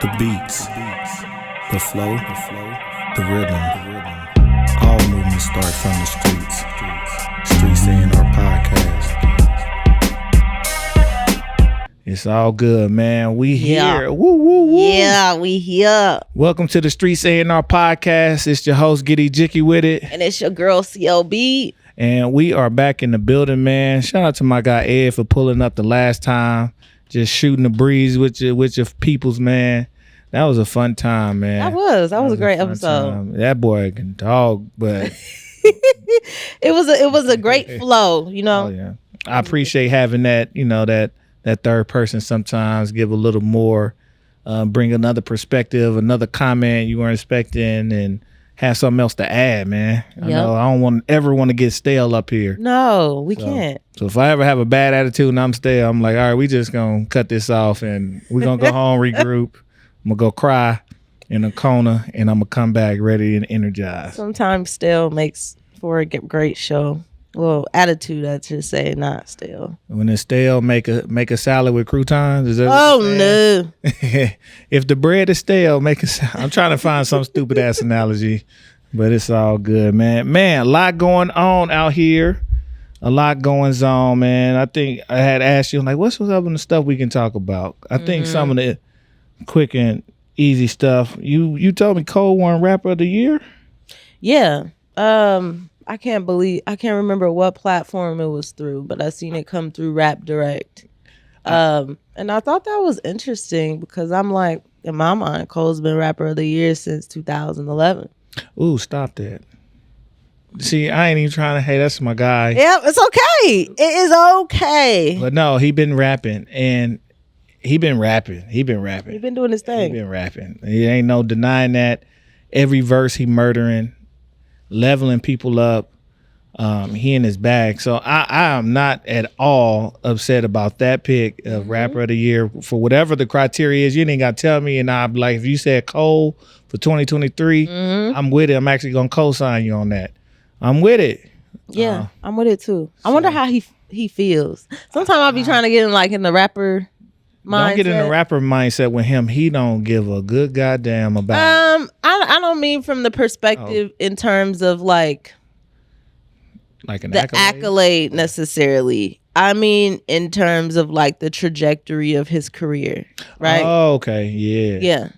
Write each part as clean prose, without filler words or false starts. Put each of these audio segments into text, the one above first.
The beats, the flow, the rhythm. All movements start from the streets. Streets A&R Podcast. It's all good, man. We here. Woo, woo, woo. Yeah, we here. Welcome to the Streets A&R Podcast. It's your host, Giddy Jicky with it. And it's your girl, CLB. And we are back in the building, man. Shout out to my guy, Ed, for pulling up the last time. Just shooting the breeze with your peoples, man. That was a fun time, man. That was a great episode. Time. That boy can talk, but it was a great flow, you know. Oh yeah, I appreciate having that. You know, that third person sometimes give a little more, bring another perspective, another comment you weren't expecting, and have something else to add, man. I know I don't ever want to get stale up here. No, we can't. So if I ever have a bad attitude and I'm stale, I'm like, all right, we just gonna cut this off and we're gonna go home, regroup. I'm gonna go cry in a corner and I'm gonna come back ready and energized. Sometimes stale makes for a great show. Well, attitude, I should say, not stale. When it's stale, make a salad with croutons. Is that no. If the bread is stale, make a salad. I'm trying to find some stupid ass analogy, but it's all good, man. Man, a lot going on out here. A lot going on, man. I think I had asked you, like, what's up with the stuff we can talk about? I think some of the quick and easy stuff. You told me Cole won Rapper of the Year? Yeah. I can't remember what platform it was through, but I seen it come through Rap Direct. And I thought that was interesting because I'm like, in my mind, Cole's been Rapper of the Year since 2011. Ooh, stop that. See, I ain't even trying to, hey, that's my guy. Yeah, it's okay. It is okay. But no, he been rapping and he been rapping. He been doing his thing. He been rapping. He ain't no denying that. Every verse he murdering, leveling people up. He in his bag. So I am not at all upset about that pick of Rapper of the Year for whatever the criteria is. You ain't got to tell me. And I'm like, if you said Cole for 2023, I'm with it. I'm actually going to co-sign you on that. I'm with it. Yeah, I'm with it too. I wonder how he feels. Sometimes I'll be trying to get in the rapper mindset. Don't get in the rapper mindset with him. He don't give a good goddamn about I don't mean from the perspective in terms of like an the accolade necessarily. I mean in terms of like the trajectory of his career, right? Oh, okay. Yeah. Yeah.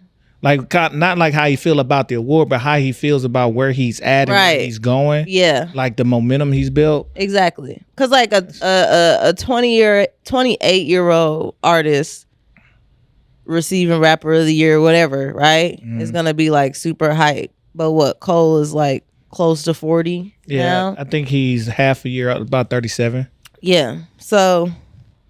Like not like how he feel about the award, but how he feels about where he's at and where he's going. Yeah. Like the momentum he's built. Exactly. Because like a 28-year-old artist receiving Rapper of the Year or whatever, right? It's going to be like super hype. But what, Cole is like close to 40 now? I think he's half a year, about 37. Yeah. So,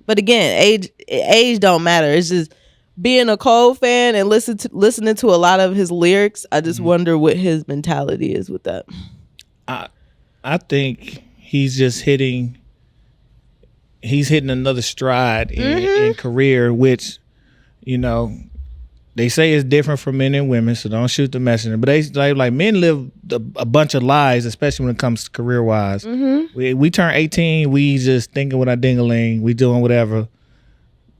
but again, age don't matter. It's just being a Cole fan and listening to a lot of his lyrics, I just wonder what his mentality is with that. I think he's just hitting another stride in career, which, you know, they say it's different for men and women, so don't shoot the messenger. But they like men live a bunch of lives, especially when it comes to career wise. We turn 18, we just thinking with our ding-a-ling, we doing whatever.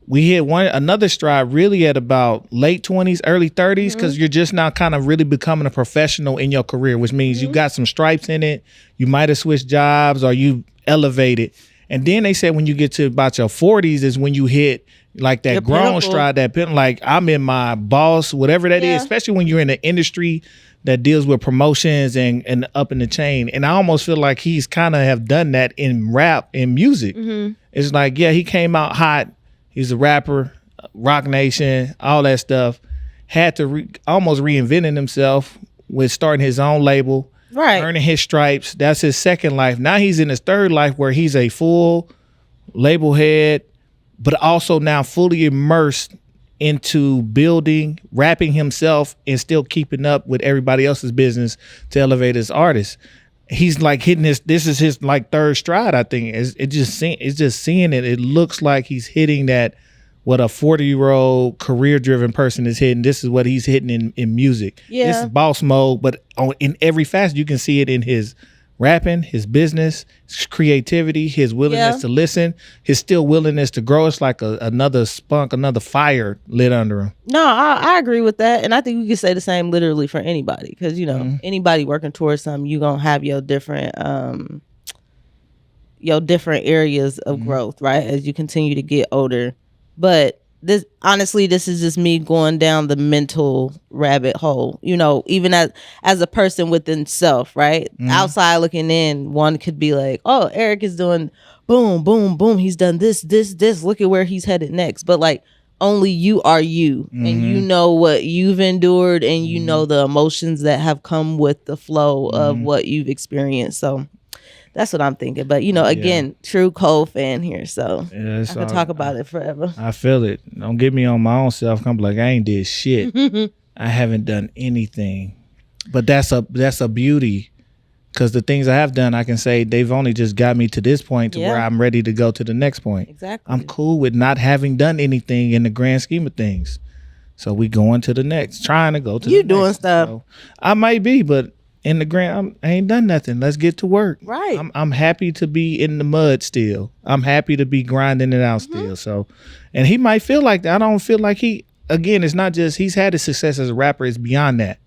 We hit another stride really at about late 20s, early 30s, because you're just now kind of really becoming a professional in your career, which means you got some stripes in it. You might have switched jobs or you elevated. And then they said when you get to about your 40s is when you hit like that grown stride, like I'm in my boss, whatever that is, especially when you're in the industry that deals with promotions and up in the chain. And I almost feel like he's kind of have done that in rap, in music. It's like, yeah, he came out hot. He's a rapper, Rock Nation, all that stuff. Had to almost reinventing himself with starting his own label, earning his stripes. That's his second life. Now he's in his third life where he's a full label head, but also now fully immersed into building, rapping himself, and still keeping up with everybody else's business to elevate as artist. He's like hitting this is his like third stride, I think. It's just seeing it. It looks like he's hitting that what a 40-year-old career-driven person is hitting. This is what he's hitting in music. Yeah. This is boss mode, but in every facet, you can see it in his rapping, his business, his creativity, his willingness to listen, his still willingness to grow. It's like another spunk, another fire lit under him. No, I agree with that. And I think we can say the same literally for anybody. Because, you know, anybody working towards something, you're going to have your different areas of growth, right? As you continue to get older. But this is just me going down the mental rabbit hole, you know, even as a person within self, right? Outside looking in, one could be like, oh, Eric is doing boom, boom, boom. He's done this. Look at where he's headed next. But like, only you are you, and you know what you've endured, and you know the emotions that have come with the flow of what you've experienced. So that's what I'm thinking. But, you know, again, true Cole fan here. So I could talk about it forever. I feel it. Don't get me on my own self. I'm like, I ain't did shit. I haven't done anything. But that's a beauty. Because the things I have done, I can say they've only just got me to this point to where I'm ready to go to the next point. Exactly. I'm cool with not having done anything in the grand scheme of things. So we going to the next. Trying to go to the next. You doing stuff. So I might be, but in the grand, I ain't done nothing. Let's get to work. Right. I'm happy to be in the mud still. I'm happy to be grinding it out still. So, and he might feel like that. I don't feel like again, it's not just, he's had his success as a rapper. It's beyond that.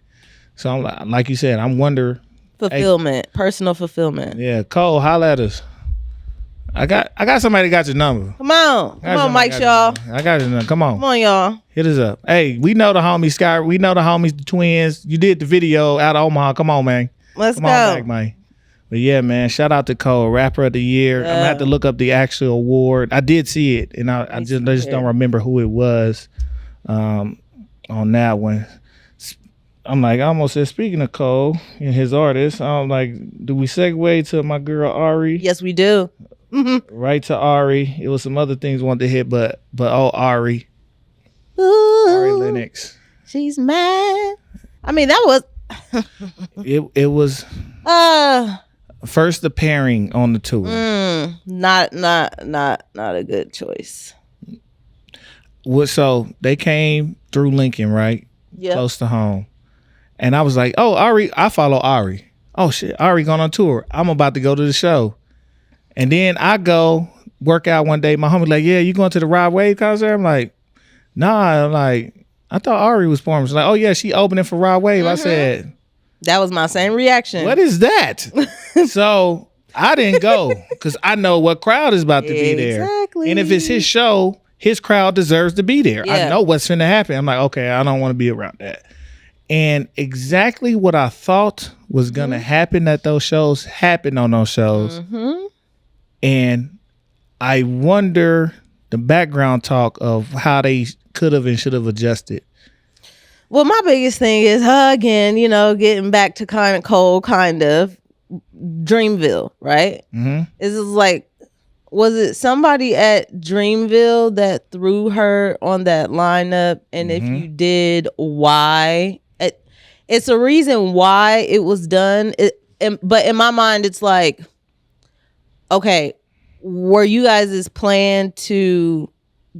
So I'm like you said, I'm wonder. Fulfillment, personal fulfillment. Yeah. Cole, holla at us. I got somebody that got your number. Come on, Mike Shaw. I got your number. Come on, y'all. Hit us up. Hey, we know the homies, Sky. We know the homies, the twins. You did the video out of Omaha. Come on, man. Let's Come go. on back, man. But yeah, man, shout out to Cole, Rapper of the Year. I'm gonna have to look up the actual award. I did see it, and I just don't remember who it was on that one. I'm like, I almost said, speaking of Cole and his artists, I'm like, do we segue to my girl Ari? Yes, we do. Right to Ari. It was some other things I wanted to hit, but Ari. Ooh, Ari Lennox. She's mad. I mean, that was it was first appearing on the tour. Not a good choice. So they came through Lincoln, right? Yeah. Close to home. And I was like, oh, Ari, I follow Ari. Oh shit, Ari going on tour. I'm about to go to the show. And then I go work out one day. My homie like, yeah, you going to the Rod Wave concert? I'm like, nah. I'm like, I thought Ari was performing. She's like, oh yeah, she opening for Rod Wave. I said, that was my same reaction. what is that? So I didn't go because I know what crowd is about to be there. Exactly. And if it's his show, his crowd deserves to be there. I know what's finna happen. I'm like, okay, I don't want to be around that. And exactly what I thought was gonna happen at those shows happened on those shows. And I wonder the background talk of how they could have and should have adjusted. Well, my biggest thing is her again, you know, getting back to kind of Cole, kind of Dreamville, right? It's just like, was it somebody at Dreamville that threw her on that lineup? And if you did, why? It's a reason why it was done. But in my mind, it's like, okay, were you guys' plan to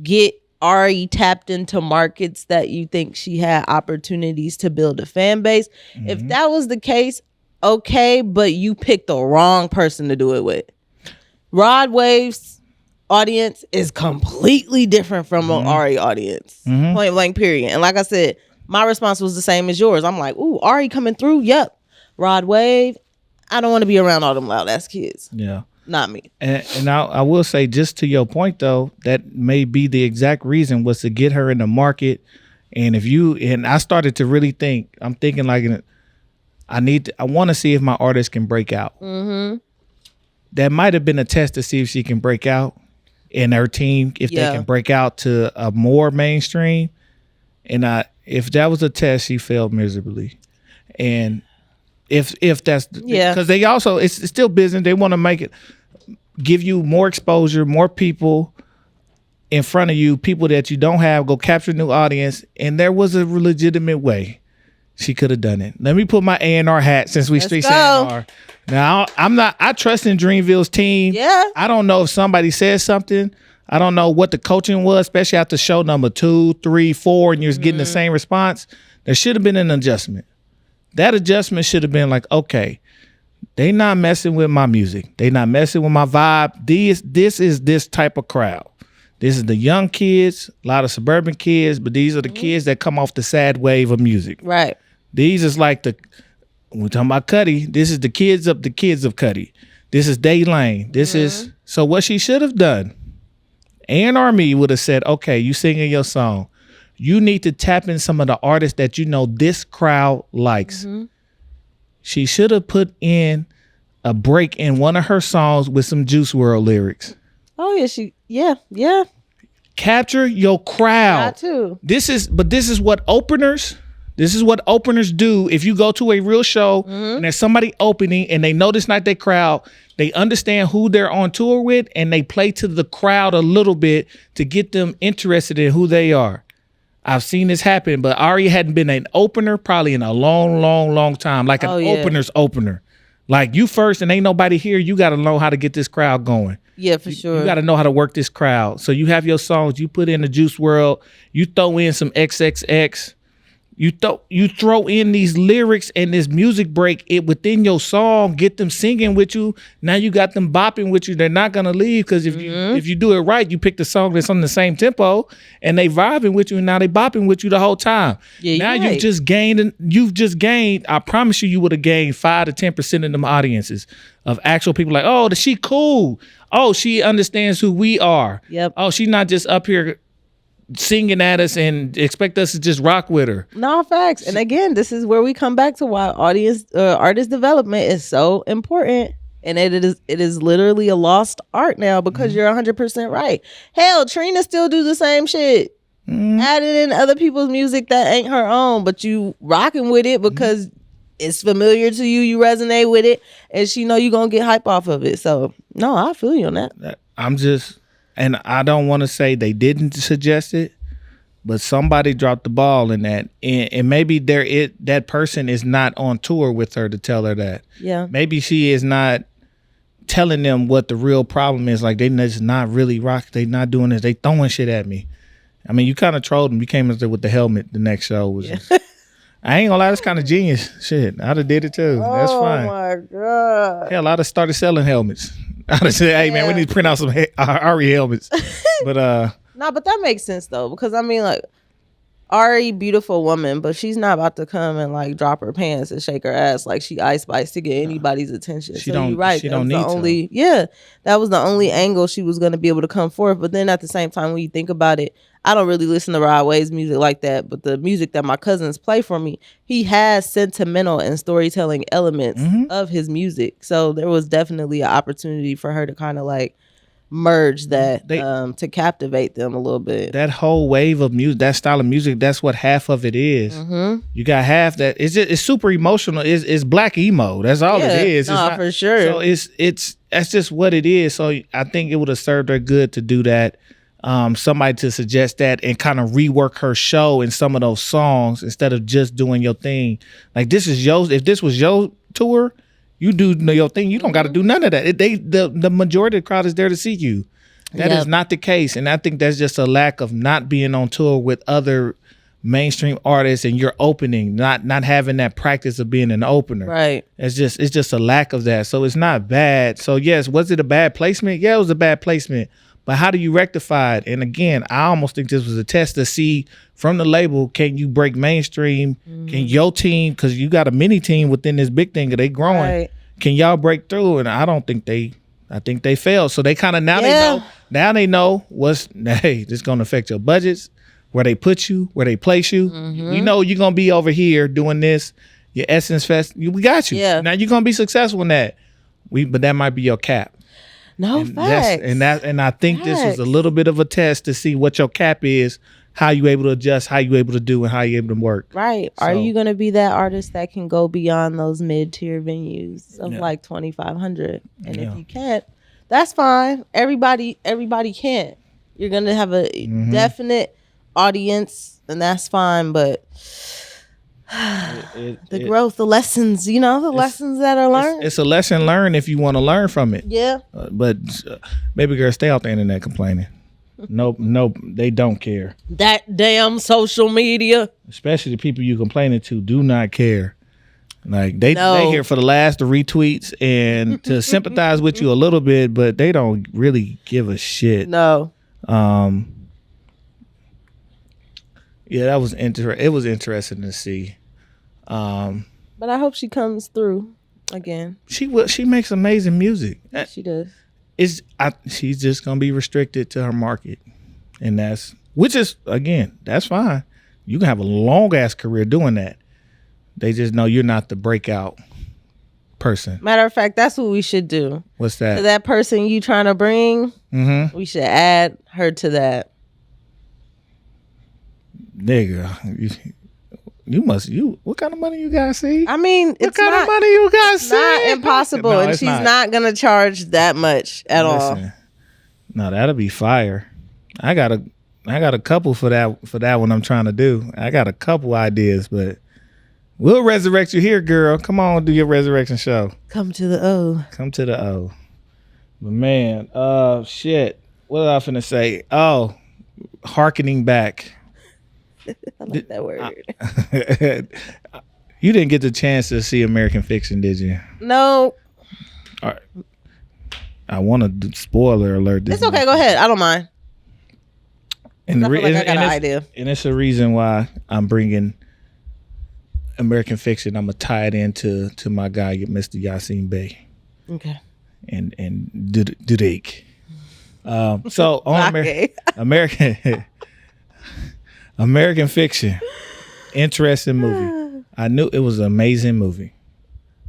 get Ari tapped into markets that you think she had opportunities to build a fan base? If that was the case, okay, but you picked the wrong person to do it with. Rod Wave's audience is completely different from an Ari audience. Point blank, period. And like I said, my response was the same as yours. I'm like, ooh, Ari coming through. Yep. Rod Wave. I don't want to be around all them loud ass kids. Yeah. Not me. And I will say, just to your point though, that may be the exact reason was to get her in the market. And I started to really think, I'm thinking like, I want to see if my artist can break out. That might have been a test to see if she can break out in her team, if they can break out to a more mainstream. And if that was a test, she failed miserably. And if that's because they also, it's still business. They want to give you more exposure, more people in front of you, people that you don't have, go capture a new audience. And there was a legitimate way she could have done it. Let me put my A&R hat since we Streets A&R. Now I trust in Dreamville's team. Yeah. I don't know if somebody says something. I don't know what the coaching was, especially after show number 2, 3, 4, and you're getting the same response. There should have been an adjustment. That adjustment should have been like, okay, They not messing with my music. They not messing with my vibe. This is this type of crowd. This is the young kids, a lot of suburban kids, but these are the kids that come off the sad wave of music. Right. These is like we're talking about Cuddy. This is the kids of Cuddy. This is Day Lane. This is, so what she should have done, A&R Me would have said, okay, you singing your song. You need to tap in some of the artists that you know this crowd likes. She should have put in a break in one of her songs with some Juice WRLD lyrics. Oh yeah, yeah. Capture your crowd. That too. This is what openers do. If you go to a real show and there's somebody opening and they know this not their crowd, they understand who they're on tour with and they play to the crowd a little bit to get them interested in who they are. I've seen this happen, but Ari hadn't been an opener probably in a long, long, long time. Like an opener's opener. Like you first and ain't nobody here, you got to know how to get this crowd going. Yeah, for sure. You got to know how to work this crowd. So you have your songs, you put in the Juice WRLD, you throw in some XXX, you throw in these lyrics and this music break it within your song, get them singing with you. Now you got them bopping with you. They're not gonna leave because if you do it right, you pick the song that's on the same tempo and they vibing with you and now they bopping with you the whole time. Yeah, now you've just gained, I promise you would have gained 5 to 10% of them audiences of actual people like, oh, she cool. Oh, she understands who we are. Yep. Oh, she's not just up here singing at us and expect us to just rock with her. No, facts. And again, this is where we come back to why artist development is so important. And it is literally a lost art now because you're 100% right. Hell, Trina still do the same shit. Adding in other people's music that ain't her own, but you rocking with it because it's familiar to you, you resonate with it, and she know you gonna get hype off of it. So, no, I feel you on that. And I don't want to say they didn't suggest it, but somebody dropped the ball in that. And maybe that person is not on tour with her to tell her that. Yeah. Maybe she is not telling them what the real problem is. Like, they just not really rock. They not doing this. They throwing shit at me. I mean, you kind of trolled them. You came in there with the helmet the next show. I ain't gonna lie, that's kind of genius. Shit, I'd have did it too. That's fine. Oh my God. Hell, I'd have started selling helmets. I'd have said, hey man, we need to print out some Ari helmets. But no, but that makes sense though, because I mean, like, Ari, beautiful woman, but she's not about to come and like drop her pants and shake her ass like she Ice Spice to get anybody's attention. She so don't. You're right. She don't need to. Yeah, that was the only angle she was going to be able to come forth. But then at the same time, when you think about it, I don't really listen to Rod Wave's music like that. But the music that my cousins play for me, he has sentimental and storytelling elements of his music. So there was definitely an opportunity for her to kind of like merge that to captivate them a little bit. That whole wave of music, that style of music, that's what half of it is. You got half that it's super emotional. It's black emo. That's all it is. No, for sure. So that's just what it is. So I think it would have served her good to do that. Somebody to suggest that and kind of rework her show in some of those songs instead of just doing your thing. Like, this is if this was your tour, you do your thing. You don't got to do none of that. The majority of the crowd is there to see you. That is not the case. And I think that's just a lack of not being on tour with other mainstream artists and you're opening, not having that practice of being an opener. Right. It's just a lack of that. So it's not bad. So yes, was it a bad placement? Yeah, it was a bad placement. But how do you rectify it? And again, I almost think this was a test to see from the label, can you break mainstream? Can your team, because you got a mini team within this big thing, they growing. Right. Can y'all break through? And I think they failed. So they kind of they know hey, this is going to affect your budgets, where they put you, where they place you. You know you're going to be over here doing this, your Essence Fest. We got you. Yeah. Now you're going to be successful in that. But that might be your cap. No, facts. And I think this was a little bit of a test to see what your cap is, how you able to adjust, how you able to do, and how you able to work. Right. So, are you going to be that artist that can go beyond those mid-tier venues of like 2,500? And if you can't, that's fine. Everybody can't. You're going to have a definite audience, and that's fine. But the growth, the lessons, the lessons that are learned. It's a lesson learned if you want to learn from it. Yeah. But baby girl, stay off the internet complaining. Nope, they don't care. That damn social media. Especially the people you complaining to do not care. Like they here for the last retweets and to sympathize with you a little bit, but they don't really give a shit. No. Yeah, that was it was interesting to see. But I hope she comes through again. She makes amazing music. She does. She's just gonna be restricted to her market, and that's fine. You can have a long ass career doing that. They just know you're not the breakout person. Matter of fact, that's what we should do. What's that? To that person you trying to bring, we should add her to that. Nigga, what kind of money you guys see? I mean, what kind of money you guys see? Not impossible, No, and she's not gonna charge that much at all. No, that'll be fire. I got a couple for that one I'm trying to do. I got a couple ideas, but we'll resurrect you here, girl. Come on, do your resurrection show. Come to the O. Come to the O. But man, shit. What was I finna say? Oh, hearkening back. I like that word. You didn't get the chance to see American Fiction, did you? No. All right. I want to spoiler alert. It's okay. Go ahead. I don't mind. And I feel like I got an idea. And it's a reason why I'm bringing American Fiction. I'm gonna tie it into my guy, Mr. Yassine Bey. Okay. And Dudek. So on American Fiction, interesting movie. I knew it was an amazing movie.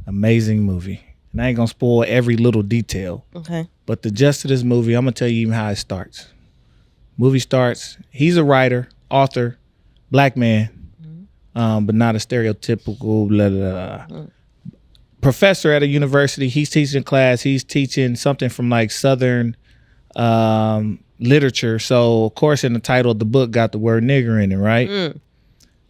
Amazing movie. And I ain't gonna spoil every little detail. Okay. But the gist of this movie, I'm gonna tell you even how it starts. Movie starts. He's a writer, author, black man, but not a stereotypical professor at a university. He's teaching class. He's teaching something from like Southern literature. So of course, in the title of the book, got the word nigger in it, right?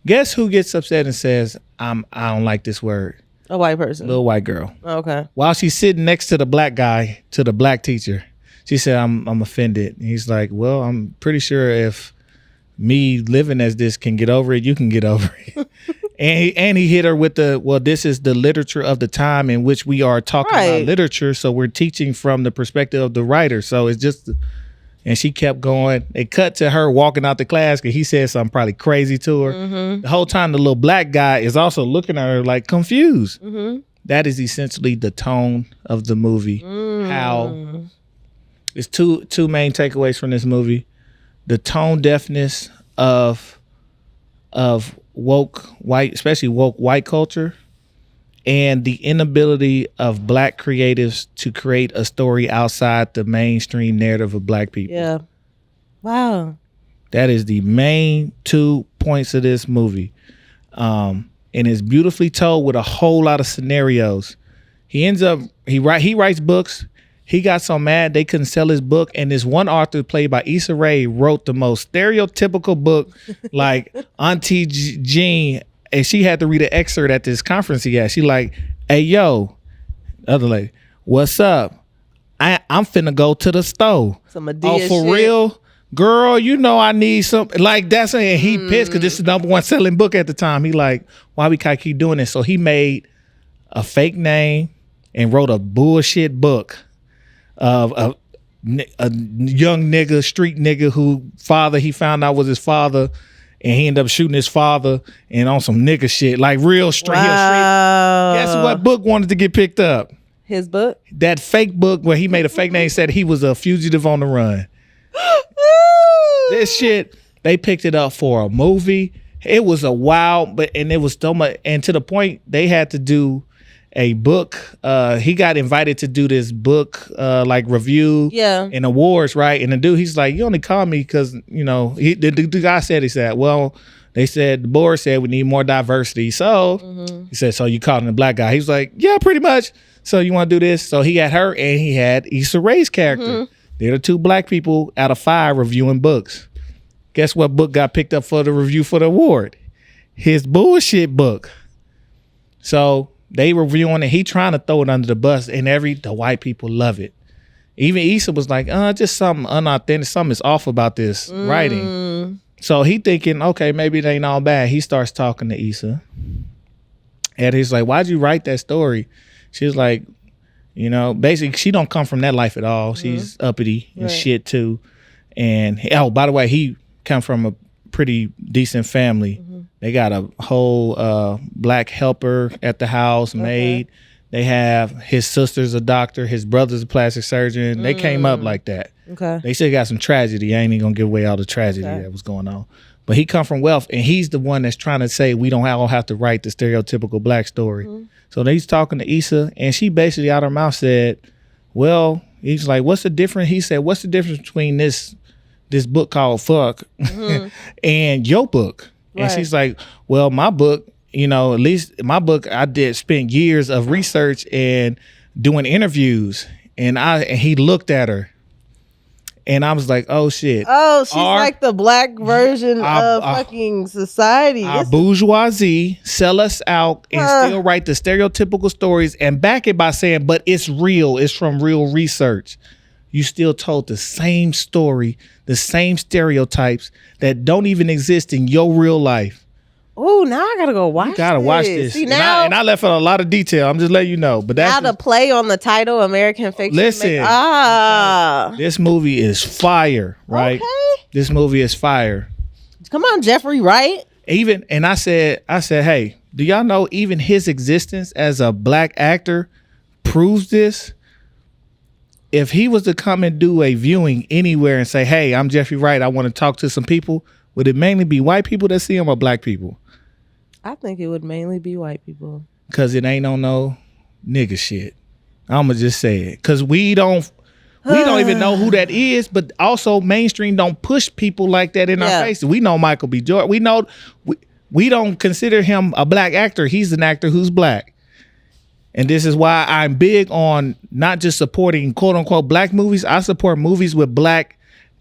Guess who gets upset and says, "I don't like this word." A white person. Little white girl. Okay. While she's sitting next to the black guy, to the black teacher, she said, I'm offended. And he's like, well, I'm pretty sure if me living as this can get over it, you can get over it. and he hit her with this is the literature of the time in which we are talking about literature. So we're teaching from the perspective of the writer. So it's just, and she kept going. It cut to her walking out the class because he said something probably crazy to her. The whole time the little black guy is also looking at her like confused. That is essentially the tone of the movie. How it's two main takeaways from this movie: the tone deafness of woke white, especially woke white culture, and the inability of black creatives to create a story outside the mainstream narrative of black people. Yeah. Wow. That is the main 2 points of this movie. And it's beautifully told with a whole lot of scenarios. He writes books. He got so mad they couldn't sell his book. And this one author played by Issa Rae wrote the most stereotypical book, like Auntie Jean. And she had to read an excerpt at this conference he had. She like, hey, yo, other lady, what's up? I'm finna go to the store. Some Medea oh, for shit. real? Girl, you know I need something. Like, that's it. And he pissed because this is the number one selling book at the time. He like, why we can't keep doing this? So he made a fake name and wrote a bullshit book of a young nigga, street nigga who he found out was his father. And he ended up shooting his father and on some nigga shit, like real straight. Wow. Guess what book wanted to get picked up? His book? That fake book where he made a fake name, said he was a fugitive on the run. This shit, they picked it up for a movie. It was a wild, and it was so much, and to the point they had to do a book. He got invited to do this book like review and awards, right? And the dude, he's like, you only called me because, you know, the guy said, well, they said, the board said we need more diversity. So he said, so you called him a black guy? He was like, yeah, pretty much. So you want to do this? So he had her and he had Issa Rae's character. They're the 2 black people out of 5 reviewing books. Guess what book got picked up for the review for the award? His bullshit book. So they reviewing it. He trying to throw it under the bus, and the white people love it. Even Issa was like, just something unauthentic. Something is off about this writing. So he thinking, okay, maybe it ain't all bad. He starts talking to Issa. And he's like, why'd you write that story? She was like, you know, basically she don't come from that life at all. She's uppity and shit too. And oh, by the way, he come from a pretty decent family. They got a whole black helper at the house, maid. They have his sister's a doctor, his brother's a plastic surgeon. They came up like that. Okay. They still got some tragedy. I ain't even gonna give away all the tragedy that was going on. But he come from wealth, and he's the one that's trying to say we don't all have to write the stereotypical black story. So he's talking to Issa, and she basically out her mouth said, well, he's like, what's the difference? He said, what's the difference between this book called Fuck and your book? And she's like, well, my book, you know, at least my book, I spent years of research and doing interviews. And he looked at her. And I was like, oh, shit. Oh, she's like the black version of fucking society. Our bourgeoisie sell us out and still write the stereotypical stories and back it by saying, but it's real. It's from real research. You still told the same story, the same stereotypes that don't even exist in your real life. Oh, now I gotta go watch. You gotta watch this. See, now, and I left out a lot of detail. I'm just letting you know. But that's how to play on the title American Fiction. Listen, this movie is fire, right? Okay. This movie is fire. Come on, Jeffrey Wright. And I said, hey, do y'all know even his existence as a black actor proves this? If he was to come and do a viewing anywhere and say, hey, I'm Jeffrey Wright, I want to talk to some people, would it mainly be white people that see him or black people? I think it would mainly be white people. Because it ain't on no nigga shit. I'ma just say it. Because we don't even know who that is, but also mainstream don't push people like that in our faces. We know Michael B. Jordan. We know we don't consider him a black actor. He's an actor who's black. And this is why I'm big on not just supporting quote unquote black movies. I support movies with black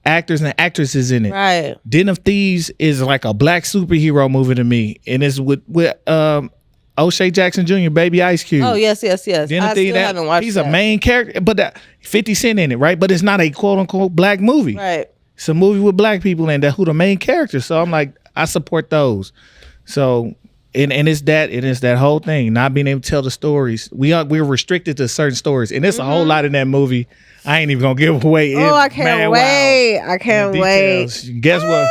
actors and actresses in it. Right. Den of Thieves is like a black superhero movie to me. And it's with O'Shea Jackson Jr., Baby Ice Cube. Oh, yes. Den of Thieves, haven't watched he's a main character, but 50 Cent in it, right? But it's not a quote unquote black movie. Right. It's a movie with black people in there who the main characters. So I'm like, I support those. So and it's that whole thing, not being able to tell the stories. We're restricted to certain stories. And there's a whole lot in that movie. I ain't even gonna give away. I can't wait. I can't wait. Guess what?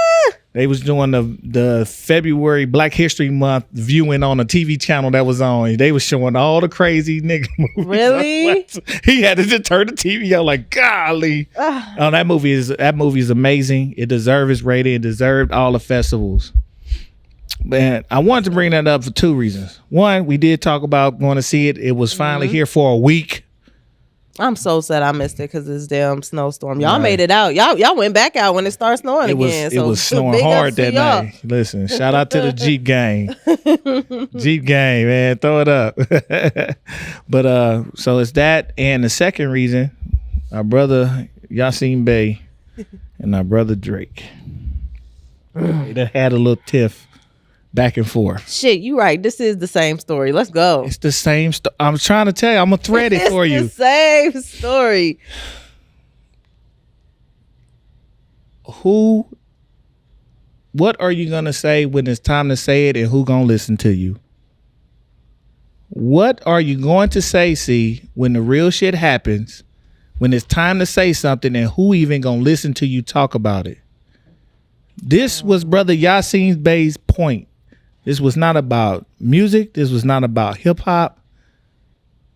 They was doing the February Black History Month viewing on a TV channel that was on. They was showing all the crazy nigga movies. Really? He had to just turn the TV on like, golly. Oh, that movie is amazing. It deserved its rating. It deserved all the festivals. Man, I wanted to bring that up for two reasons. One, we did talk about going to see it. It was finally here for a week. I'm so sad I missed it because this damn snowstorm. Y'all made it out. Y'all went back out when it started snowing again. It was snowing hard that night. Listen, shout out to the Jeep gang. Jeep gang, man. Throw it up. But so it's that. And the second reason, our brother Yasin Bey and our brother Drake. They had a little tiff. Back and forth. Shit, you right. This is the same story. Let's go. It's the same story. I'm trying to tell you. I'm going to thread it for you. It's the same story. What are you going to say when it's time to say it and who going to listen to you? What are you going to say, C, when the real shit happens, when it's time to say something and who even going to listen to you talk about it? This was Brother Yasin Bey's point. This was not about music. This was not about hip hop.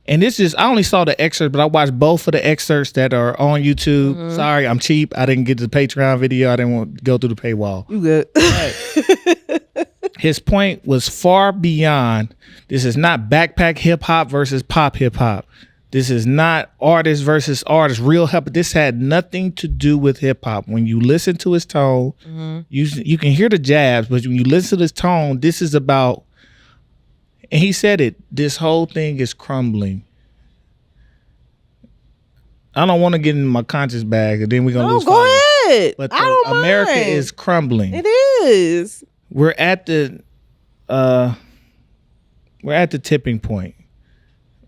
And I only saw the excerpts, but I watched both of the excerpts that are on YouTube. Sorry, I'm cheap. I didn't get the Patreon video. I didn't want to go through the paywall. You good. Right. His point was far beyond. This is not backpack hip hop versus pop hip hop. This is not artist versus artist, real hip hop. This had nothing to do with hip hop. When you listen to his tone, you can hear the jabs, but when you listen to his tone, this is about, and he said it, this whole thing is crumbling. I don't want to get in my conscious bag, and then we're going to lose go ahead. But I don't America mind. is crumbling. It is. We're at the tipping point.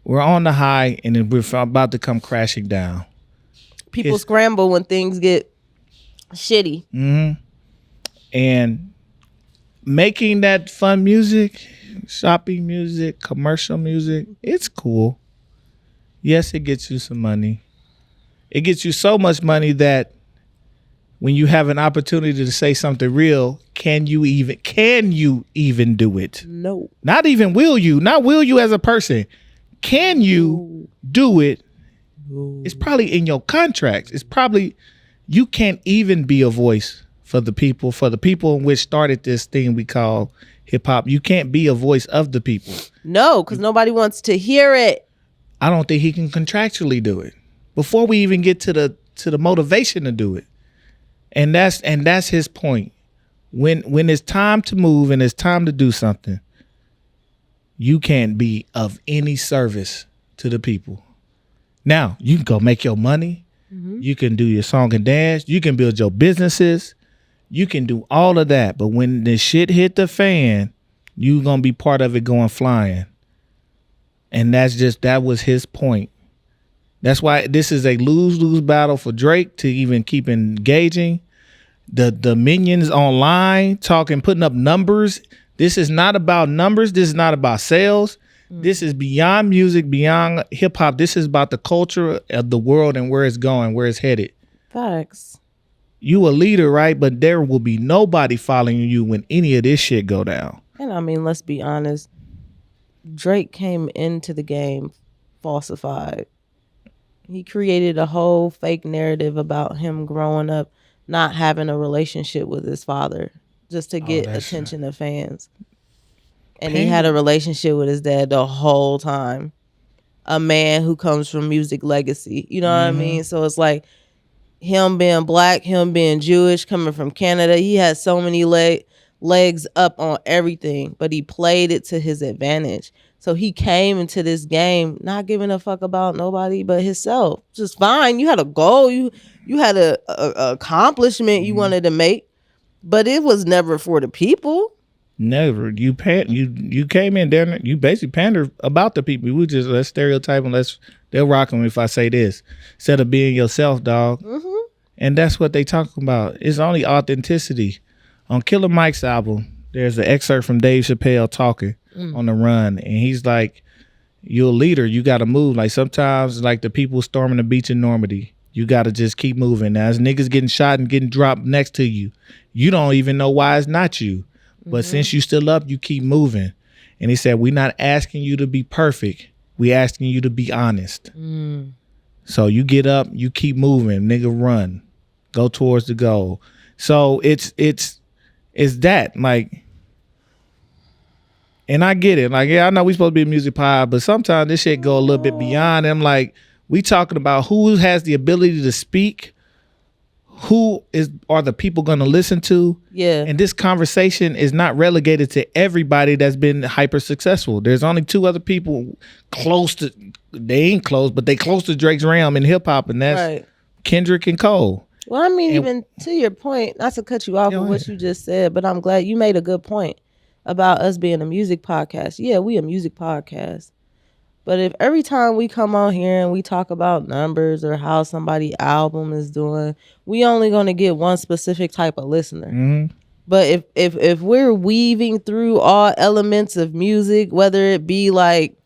We're on the high, and then we're about to come crashing down. People scramble when things get shitty. And making that fun music, shopping music, commercial music, it's cool. Yes, it gets you some money. It gets you so much money that when you have an opportunity to say something real, can you even do it? No. Not even will you as a person. Can you do it? No. It's probably in your contracts. It's probably, you can't even be a voice for the people in which started this thing we call hip hop. You can't be a voice of the people. No, because nobody wants to hear it. I don't think he can contractually do it before we even get to the motivation to do it. And that's his point. When it's time to move and it's time to do something, you can't be of any service to the people. Now, you can go make your money. Mm-hmm. You can do your song and dance. You can build your businesses. You can do all of that. But when the shit hit the fan, you're going to be part of it going flying. And that was his point. That's why this is a lose-lose battle for Drake to even keep engaging. The minions online putting up numbers. This is not about numbers. This is not about sales. This is beyond music, beyond hip hop. This is about the culture of the world and where it's going, where it's headed. Facts. You a leader, right? But there will be nobody following you when any of this shit go down. And I mean, let's be honest. Drake came into the game falsified. He created a whole fake narrative about him growing up, not having a relationship with his father, just to get attention of fans. And he had a relationship with his dad the whole time. A man who comes from music legacy. You know what I mean? So it's like him being black, him being Jewish, coming from Canada. He had so many legs up on everything, but he played it to his advantage. So he came into this game not giving a fuck about nobody but himself. Just fine. You had a goal. You had a accomplishment you wanted to make, but it was never for the people. Never. You came in there. You basically pander about the people. We just let's stereotype them. They'll rock them if I say this instead of being yourself, dog. Mm-hmm. And that's what they talk about. It's only authenticity. On Killer Mike's album, there's an excerpt from Dave Chappelle talking on the run, and he's like, "You're a leader. You got to move. Like sometimes, like the people storming the beach in Normandy, you got to just keep moving. Now, as niggas getting shot and getting dropped next to you, you don't even know why it's not you." But since you still up, you keep moving. And he said, we're not asking you to be perfect. We asking you to be honest. So you get up, you keep moving, nigga, run. Go towards the goal. So it's that, like, and I get it. Like, yeah, I know we supposed to be a music pod, but sometimes this shit go a little bit beyond. I'm like, we talking about who has the ability to speak, who are the people going to listen to? Yeah. And this conversation is not relegated to everybody that's been hyper successful. There's only two other people they ain't close, but they close to Drake's realm in hip hop, and that's Kendrick and Cole. Well, I mean, even to your point, not to cut you off with what you just said, but I'm glad you made a good point about us being a music podcast. Yeah, we a music podcast. But if every time we come on here and we talk about numbers or how somebody's album is doing, we only going to get one specific type of listener. Mm-hmm. But if we're weaving through all elements of music, whether it be like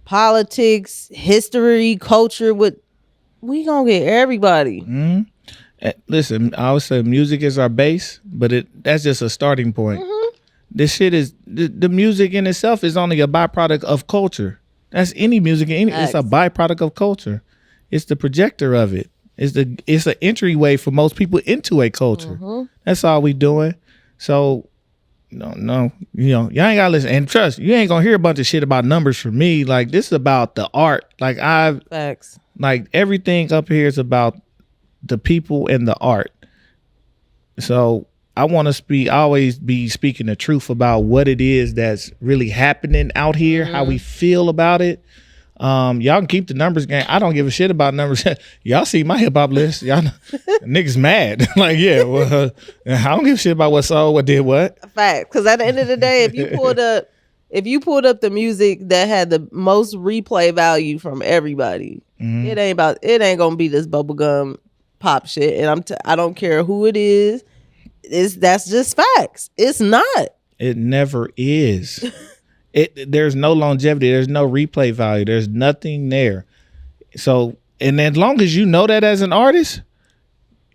politics, history, culture, we going to get everybody. Mm-hmm. Listen, I always say music is our base, but that's just a starting point. Mm-hmm. This shit is, the music in itself is only a byproduct of culture. That's any music. It's a byproduct of culture. It's the projector of it. It's an entryway for most people into a culture. Mm-hmm. That's all we doing. So, no, y'all ain't gotta listen. And trust, you ain't gonna hear a bunch of shit about numbers from me. Like, this is about the art. Like, Facts. Like, everything up here is about the people and the art. So I want to always be speaking the truth about what it is that's really happening out here, how we feel about it. Y'all can keep the numbers game. I don't give a shit about numbers. Y'all see my hip hop list. Y'all niggas mad. Like, yeah, well, I don't give a shit about what sold, what did what. Fact. Because at the end of the day, if you pulled up the music that had the most replay value from everybody, it ain't gonna be this bubblegum pop shit. And I don't care who it is. That's just facts. It's not. It never is. There's no longevity. There's no replay value. There's nothing there. So, and as long as you know that as an artist,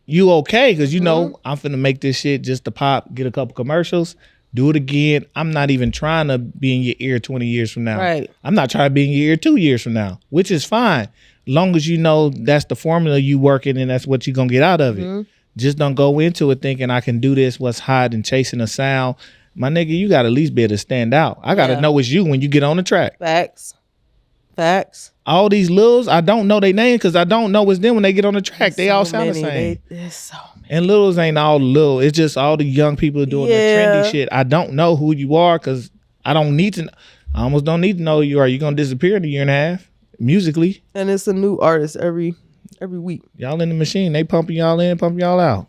you okay, because you know I'm finna make this shit just to pop, get a couple commercials, do it again. I'm not even trying to be in your ear 20 years from now. Right. I'm not trying to be in your ear 2 years from now, which is fine. Long as you know that's the formula you working and that's what you're gonna get out of it. Just don't go into it thinking I can do this, what's hot, and chasing a sound. My nigga, you gotta at least be able to stand out. I gotta know it's you when you get on the track. Facts. All these Lils, I don't know their name because I don't know it's them when they get on the track. They all sound the same. There's so many. And Lils ain't all Lil. It's just all the young people doing the trendy shit. I don't know who you are because I don't need to. I almost don't need to know who you are. You're gonna disappear in a year and a half musically. And it's a new artist every week. Y'all in the machine. They pumping y'all in, pumping y'all out.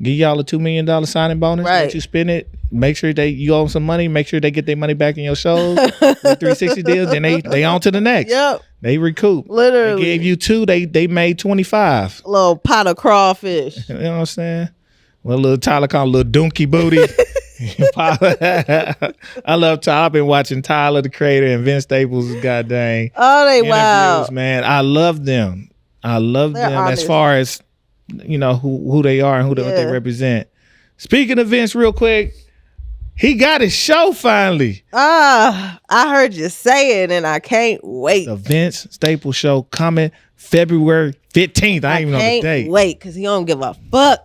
Give y'all a $2 million signing bonus. Right. Let you spend it. Make sure you owe them some money. Make sure they get their money back in your shows. The 360 deals. Then they on to the next. Yep. They recoup. Literally. They gave you 2. They made 25. A little pot of crawfish. You know what I'm saying? Well, little Tyler called little donkey booty. I love Tyler. I've been watching Tyler the Creator and Vince Staples. God dang. Oh, they wow. Man, I love them. I love They're them honest. as far as you know who they are and what they represent. Speaking of Vince, real quick, he got his show finally. I heard you say it, and I can't wait. The Vince Staples show coming February 15th. I ain't even know the date. Can't wait because he don't give a fuck.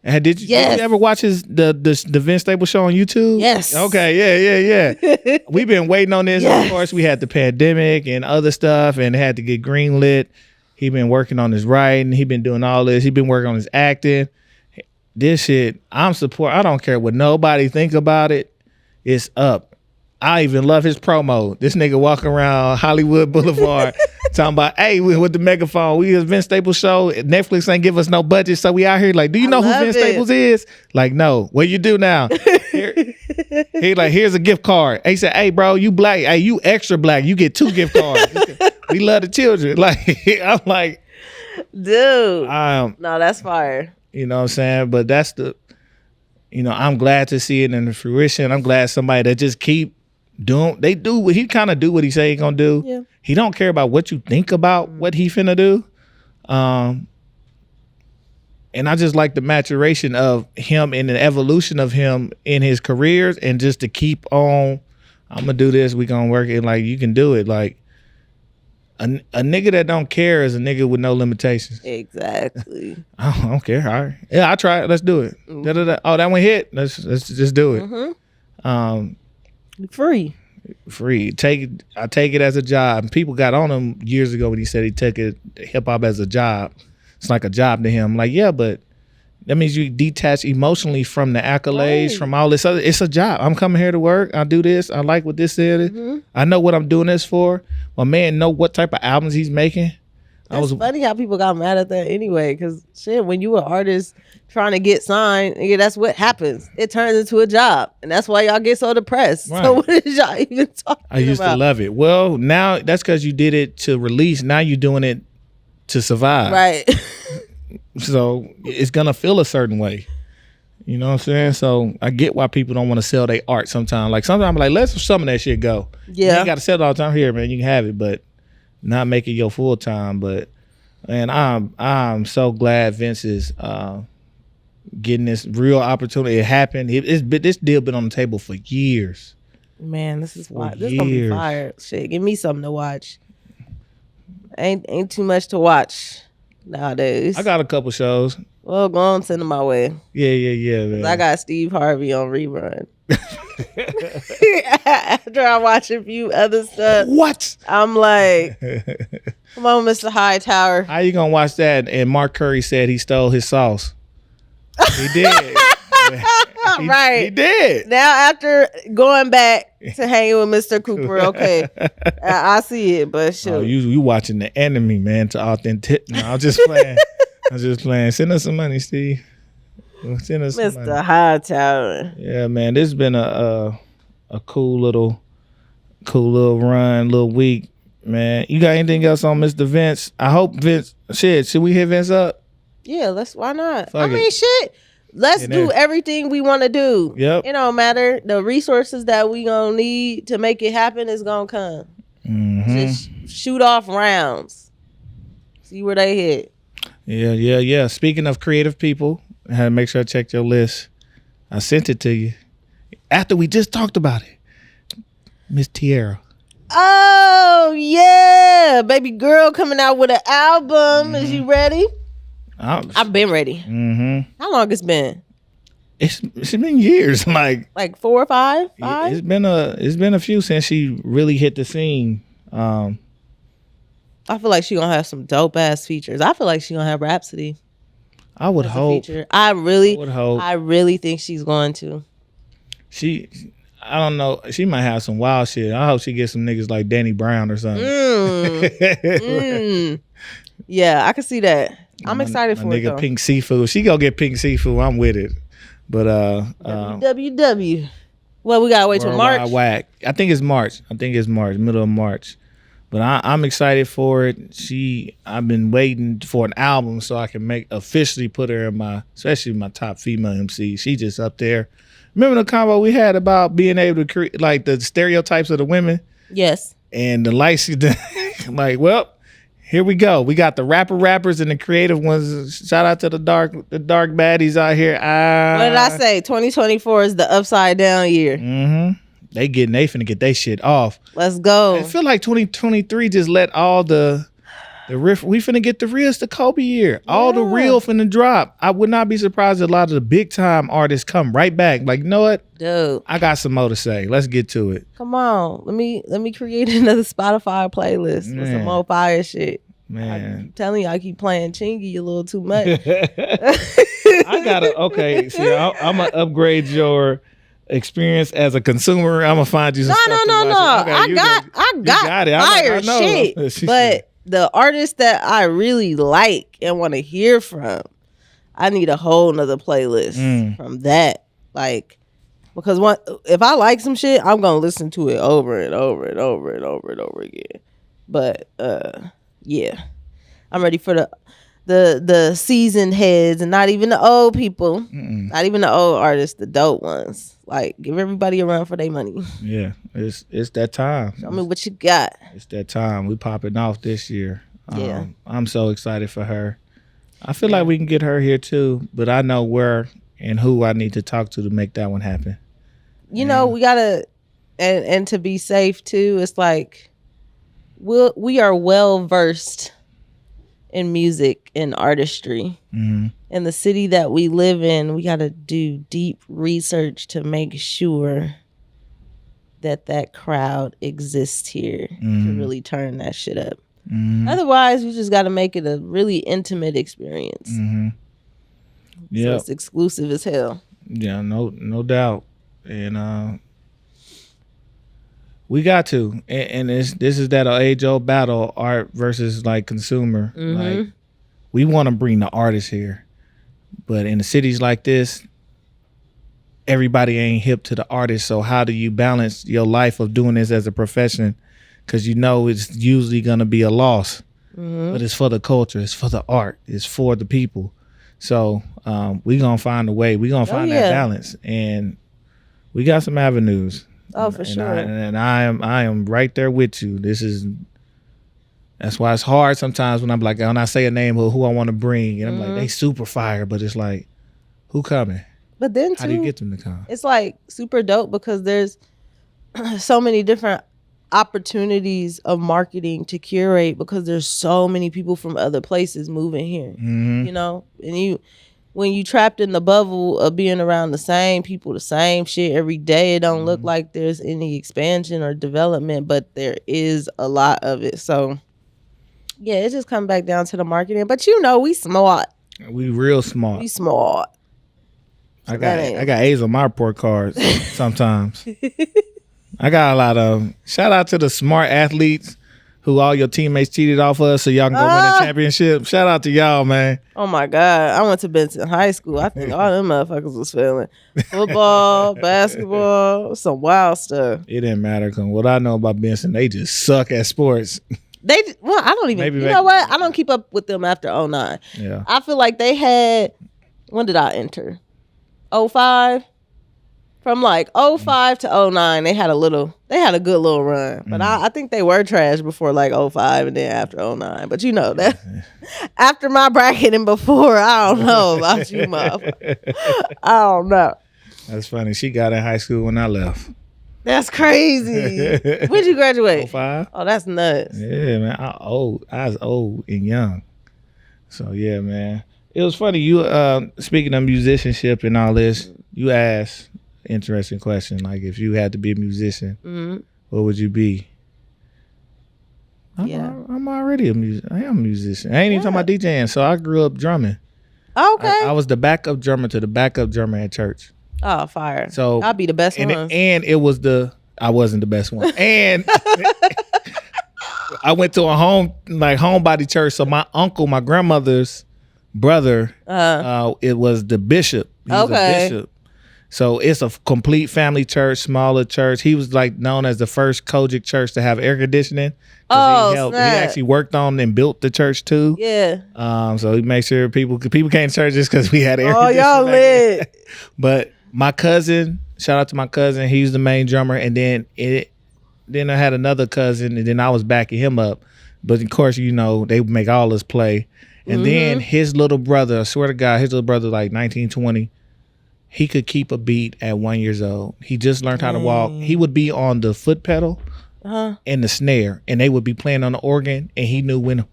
And did you ever watch the Vince Staples show on YouTube? Yes. Okay. Yeah. We've been waiting on this. Yes. Of course, we had the pandemic and other stuff, and had to get greenlit. He been working on his writing. He been doing all this. He been working on his acting. This shit, I don't care what nobody think about it. It's up. I even love his promo. This nigga walking around Hollywood Boulevard talking about, hey, we with the megaphone. We is Vince Staples show. Netflix ain't give us no budget, so we out here like, do you know who Vince Staples is? Like, no. What you do now? He like, here's a gift card. He said, hey, bro, you black. Hey, you extra black. You get 2 gift cards. We love the children. Like, I'm like, dude. No, that's fire. You know what I'm saying? But that's I'm glad to see it in the fruition. I'm glad somebody that just keep doing, he kind of do what he say he gonna do. Yeah. He don't care about what you think about what he finna do. And I just like the maturation of him and the evolution of him in his careers, and just to keep on, I'm gonna do this, we gonna work it, like you can do it. Like a nigga that don't care is a nigga with no limitations. Exactly. I don't care. All right. Yeah, I try it. Let's do it. Da-da-da. Oh, that one hit. Let's just do it. Free. I take it as a job. People got on him years ago when he said he took it hip hop as a job. It's like a job to him. Like, yeah, but that means you detach emotionally from the accolades, from all this other. It's a job. I'm coming here to work. I do this. I like what this is. I know what I'm doing this for. My man know what type of albums he's making. It's funny how people got mad at that anyway, because shit, when you an artist trying to get signed, that's what happens. It turns into a job, and that's why y'all get so depressed. Right. So what is y'all even talking about? I used to love it. Well, now that's because you did it to release. Now you're doing it to survive. Right. So it's gonna feel a certain way. You know what I'm saying? So I get why people don't want to sell their art sometimes. Like sometimes I'm like, let some of that shit go. Yeah. You ain't gotta sell it all the time. Here, man, you can have it, but not make it your full time. But and I'm so glad Vince is getting this real opportunity. It happened. This deal been on the table for years. Man, this is fire. This gonna be fire. Shit, give me something to watch. Ain't too much to watch nowadays. I got a couple shows. Well, go on, send them my way. Yeah, man. I got Steve Harvey on rerun. After I watch a few other stuff. What? I'm like, come on, Mr. Hightower. How you gonna watch that? And Mark Curry said he stole his sauce. He did. Right. He did. Now after going back to hanging with Mr. Cooper, okay, I see it, but sure. Oh, you watching The Enemy, man, to authentic. No, I'm just playing. Send us some money, Steve. Send us some money. Mr. Hightower. Yeah, man, this has been a cool little run, little week, man. You got anything else on Mr. Vince? I hope Vince. Should we hit Vince up? Yeah, why not? Fuck it. Shit. let's do everything we want to do. Yep. It don't matter. The resources that we gonna need to make it happen is gonna come. Just shoot off rounds. See where they hit. Yeah. Speaking of creative people, I had to make sure I checked your list. I sent it to you after we just talked about it. Miss Tierra. Oh yeah, baby girl coming out with an album. Is you ready? I've been ready. How long it's been? It's been years, like 4 or 5. It's been a few since she really hit the scene. I feel like she gonna have some dope ass features. I feel like she gonna have Rhapsody. I would hope. I would hope. I really think she's going to. I don't know. She might have some wild shit. I hope she gets some niggas like Danny Brown or something. Yeah, I can see that. I'm excited for it though. Pink Seafood. She go get Pink Seafood. I'm with it. But WWW. Well, we gotta wait till March. Whack. I think it's March. Middle of March. But I'm excited for it. I've been waiting for an album so I can officially put her in especially my top female MC. She just up there. Remember the combo we had about being able to create like the stereotypes of the women? Yes. And the lights, like, well, here we go. We got the rappers and the creative ones. Shout out to the dark baddies out here. What did I say? 2024 is the upside down year. They finna get their shit off. Let's go. I feel like 2023 just let all the riff. We finna get the real Kobe year. Yeah. All the real finna drop. I would not be surprised if a lot of the big time artists come right back. Like, you know what? Dude, I got some more to say. Let's get to it. Come on. Let me create another Spotify playlist with some more fire shit. Man. I'm telling you, I keep playing Chingy a little too much. I gotta, okay, see, I'm gonna upgrade your experience as a consumer. I'm gonna find you some stuff. No. Okay, I got it. Fire shit. But the artists that I really like and want to hear from, I need a whole nother playlist from that. Like, because if I like some shit, I'm gonna listen to it over and over and over and over and over again. But yeah, I'm ready for the seasoned heads and not even the old people, not even the old artists, the dope ones. Like, give everybody a run for their money. Yeah, it's that time. Show me what you got. It's that time. We popping off this year. Yeah, I'm so excited for her. I feel like we can get her here too, but I know where and who I need to talk to make that one happen. You know, we gotta, and to be safe too. It's like we are well versed in music and artistry. In the city that we live in, we got to do deep research to make sure that crowd exists here to really turn that shit up. Otherwise, we just got to make it a really intimate experience. So it's exclusive as hell. Yeah, no doubt. And we got to, and this is that age-old battle, art versus like consumer. Like, we want to bring the artists here, but in the cities like this, everybody ain't hip to the artist. So how do you balance your life of doing this as a profession? Because you know it's usually gonna be a loss, but it's for the culture, it's for the art, it's for the people. So we gonna find a way. We gonna find that balance, and we got some avenues. Oh, for sure. I am right there with you. That's why it's hard sometimes when I'm like, when I say a name of who I want to bring, and I'm like, they super fire, but it's like, who coming? But then too, how do you get them to come? It's like super dope because there's so many different opportunities of marketing to curate because there's so many people from other places moving here. You know, and when you trapped in the bubble of being around the same people, the same shit every day, it don't look like there's any expansion or development, but there is a lot of it. So yeah, it just comes back down to the marketing. But you know, we smart. We real smart. We smart. I got A's on my report cards sometimes. I got a lot of them. Shout out to the smart athletes who all your teammates cheated off us so y'all can go win a championship. Shout out to y'all, man. Oh my God. I went to Benson High School. I think all them motherfuckers was failing. Football, basketball, some wild stuff. It didn't matter. Cause what I know about Benson, they just suck at sports. I don't even, you know what? I don't keep up with them after 2009. Yeah. I feel like they had, when did I enter? 05. From like 05 to 09, they had a good little run. But I think they were trash before like 05 and then after 09. But you know that after my bracket and before, I don't know about you, motherfucker. I don't know. That's funny. She got in high school when I left. That's crazy. When'd you graduate? 05. Oh, that's nuts. Yeah, man. I was old and young. So yeah, man. It was funny. You speaking of musicianship and all this, you asked interesting question. Like, if you had to be a musician, what would you be? I'm already a musician. I am a musician. I ain't even talking about DJing. So I grew up drumming. Okay. I was the backup drummer to the backup drummer at church. Oh, fire. So I'll be the best one. And it was I wasn't the best one. And I went to a homebody church. So my uncle, my grandmother's brother, it was the bishop. He was a bishop. So it's a complete family church, smaller church. He was like known as the first Kojic church to have air conditioning. Oh, he actually worked on and built the church too. Yeah. So he made sure people came to church just because we had air conditioning. Oh, y'all lit. But my cousin, shout out to my cousin, he's the main drummer, and then I had another cousin, and then I was backing him up. But of course, you know, they would make all us play. And then his little brother, I swear to God, his little brother, like 19, 20, he could keep a beat at 1 year old. He just learned how to walk. He would be on the foot pedal and the snare, and they would be playing on the organ, and he knew when.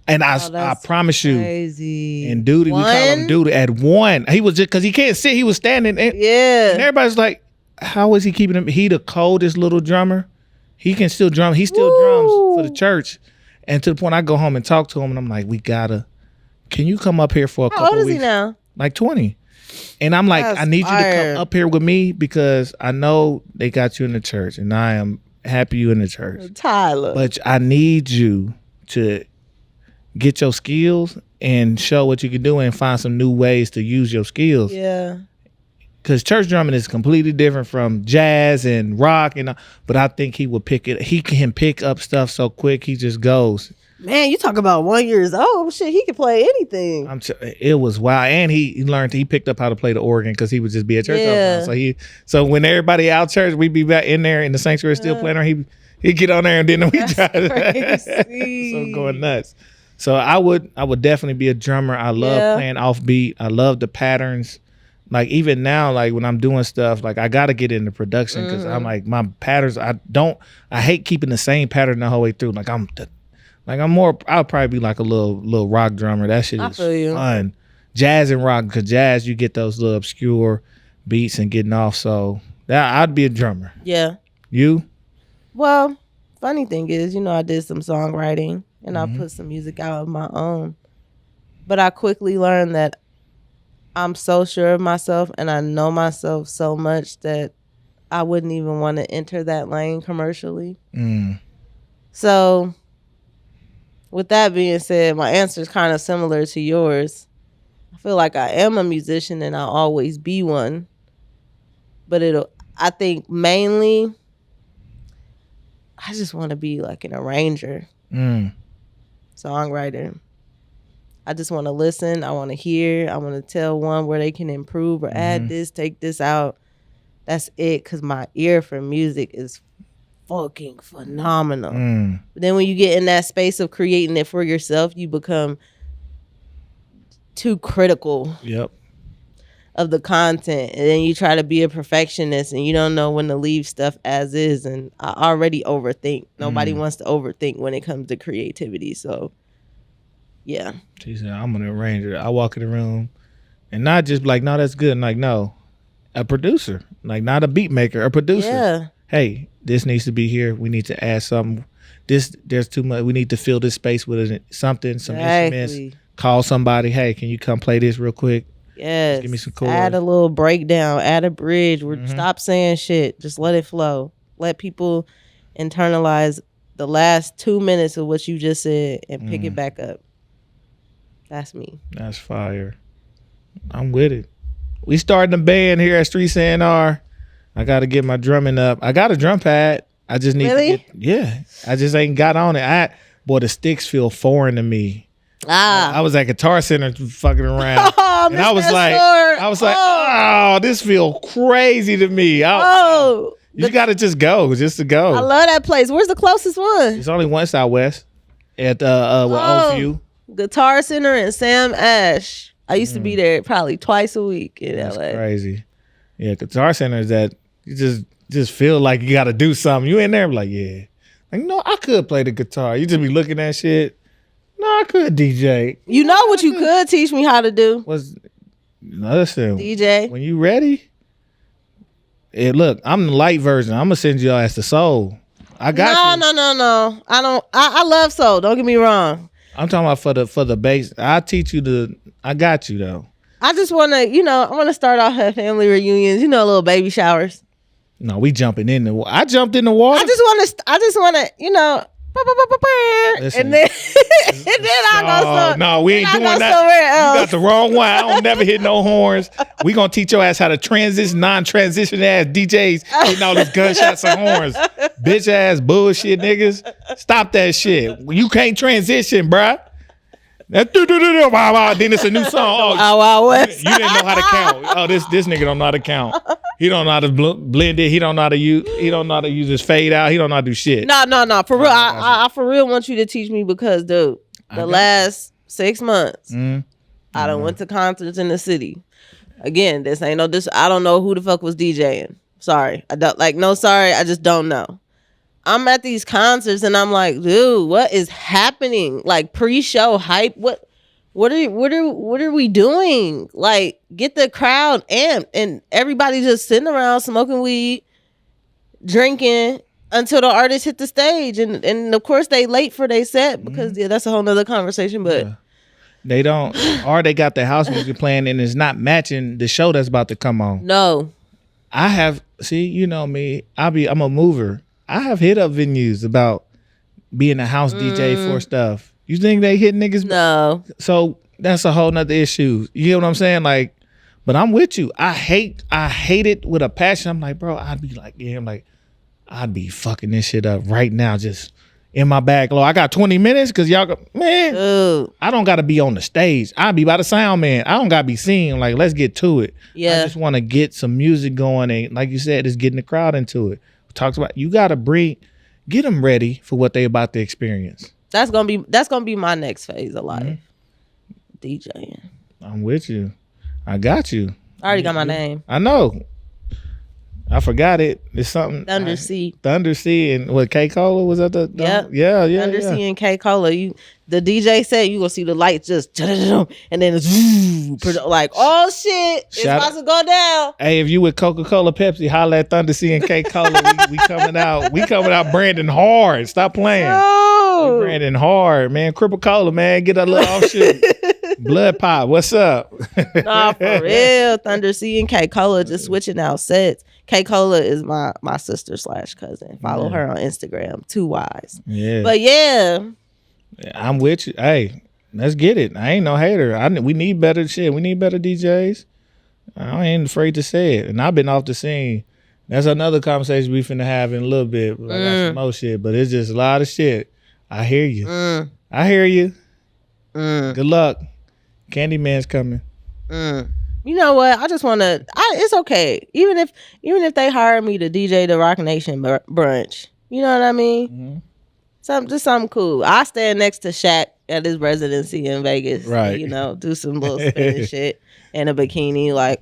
And I promise crazy. you, and Duty, we call him Duty, at 1. He was just, because he can't sit, he was standing. And everybody's like, how is he keeping him? He the coldest little drummer. He can still drum. He still drums for the church. And to the point I go home and talk to him, and I'm like, can you come up here for a couple weeks? How old is he now? Like 20. And I'm like, I need you to come up here with me because I know they got you in the church, and I am happy you in the church. Tyler. But I need you to get your skills and show what you can do and find some new ways to use your skills. Yeah. Because church drumming is completely different from jazz and rock, but I think he would pick it. He can pick up stuff so quick. He just goes. Man, you talk about 1 year old. Shit, he can play anything. It was wild, and he learned. He picked up how to play the organ because he would just be at church all the time. So when everybody out church, we'd be back in there in the sanctuary still playing. Or he'd get on there, and then we try to so going nuts. So I would definitely be a drummer. I love playing offbeat. I love the patterns. Like even now, like when I'm doing stuff, like I gotta get into production because I'm like my patterns. I hate keeping the same pattern the whole way through. I'll probably be like a little rock drummer. That shit is fun. Jazz and rock, because jazz you get those little obscure beats and getting off. So I'd be a drummer. Yeah. You? Well, funny thing is, I did some songwriting and I put some music out of my own. But I quickly learned that I'm so sure of myself and I know myself so much that I wouldn't even want to enter that lane commercially. So with that being said, my answer is kind of similar to yours. I feel like I am a musician and I'll always be one. But I think mainly I just want to be like an arranger, songwriter. I just want to listen. I want to hear. I want to tell one where they can improve or add this, take this out. That's it, because my ear for music is fucking phenomenal. But then when you get in that space of creating it for yourself, you become too critical of the content. And then you try to be a perfectionist and you don't know when to leave stuff as is. And I already overthink. Nobody wants to overthink when it comes to creativity. So yeah. She said, I'm an arranger. I walk in the room and not just like, no, that's good. I'm like, no, a producer, like not a beat maker, a producer. Yeah. Hey, this needs to be here. We need to add something. There's too much. We need to fill this space with something, some instruments. Call somebody. Hey, can you come play this real quick? Yes. Just give me some chords. Add a little breakdown. Add a bridge. Stop saying shit. Just let it flow. Let people internalize the last 2 minutes of what you just said and pick it back up. That's me. That's fire. I'm with it. We starting a band here at Streets A&R. I got to get my drumming up. I got a drum pad. I just need to get, I just ain't got on it. The sticks feel foreign to me. I was at Guitar Center fucking around. And I was like, Oh, this feel crazy to me. You gotta just go, just to go. I love that place. Where's the closest one? It's only one Southwest at Oakview Guitar Center and Sam Ash. I used to be there probably twice a week in That's LA. crazy. Yeah, Guitar Center is that you just feel like you got to do something. You in there like, yeah, like no, I could play the guitar. You just be looking at shit. No, I could DJ. You know what you could teach me how to do? Listen, DJ. When you ready. Look, I'm the light version. I'm gonna send you as the soul. I got you. No. I don't. I love soul. Don't get me wrong. I'm talking about for the bass. I'll teach you I got you though. I just want to, I want to start off at family reunions. Little baby showers. No, we jumping in the water. I jumped in the water. I just want to, Listen, and then I go. No, we ain't doing that. You got the wrong one. I don't never hit no horns. We gonna teach your ass how to transition, non-transition ass DJs hitting all these gunshots and horns. Bitch ass bullshit niggas. Stop that shit. You can't transition, bruh. Then it's a new song. West. You didn't know how to count. Oh, this nigga don't know how to count. He don't know how to blend it. He don't know how to use his fade out. He don't know how to do shit. No. For real, I for real want you to teach me because, dude, the last 6 months, I done went to concerts in the city. Again, this ain't no this. I don't know who the fuck was DJing. Sorry, I don't sorry. I just don't know. I'm at these concerts and I'm like, dude, what is happening? Like pre-show hype. What are we doing? Like, get the crowd amped and everybody just sitting around smoking weed, drinking until the artist hit the stage. And of course they late for their set because that's a whole nother conversation. But they don't, or they got the house music playing and it's not matching the show that's about to come on. No. You know me, I'm a mover. I have hit up venues about being a house DJ for stuff. You think they hit niggas? No. So that's a whole nother issue. You know what I'm saying? Like, but I'm with you. I hate it with a passion. I'm like, bro, I'd be like, I'd be fucking this shit up right now, just in my backlog. I got 20 minutes because y'all go, man, I don't got to be on the stage. I'll be by the sound man. I don't got to be seen. Like, let's get to it. Yeah. I just want to get some music going. And like you said, it's getting the crowd into it. Talks about you got to get them ready for what they about to experience. That's gonna be my next phase of life. DJing. I'm with you. I got you. I already got my name. I know. I forgot it. It's something. Thunder C. And what, K Cola was at the Yep. Yeah. Thunder C and K Cola. The DJ said you gonna see the lights just and then it's like, oh shit, it's about to go down. Hey, if you with Coca-Cola, Pepsi, holla at Thunder C and K Cola. we coming out. We coming out branding hard. Stop playing. Oh. We branding hard, man. Cripple Cola, man. Get a little offshoot. Blood Pop, what's up? Nah, for real. Thunder C and K Cola just switching out sets. K Cola is my sister / cousin. Follow her on Instagram. 2 Y's. Yeah. But yeah. I'm with you. Hey, let's get it. I ain't no hater. We need better shit. We need better DJs. I ain't afraid to say it. And I've been off the scene. That's another conversation we finna have in a little bit. I got some more shit, but it's just a lot of shit. I hear you. I hear you. Good luck. Candyman's coming. You know what? I just want to. It's okay. Even if they hire me to DJ the Rock Nation brunch, you know what I mean? Something cool. I stand next to Shaq at his residency in Vegas. Right. Do some little spinning shit in a bikini. Like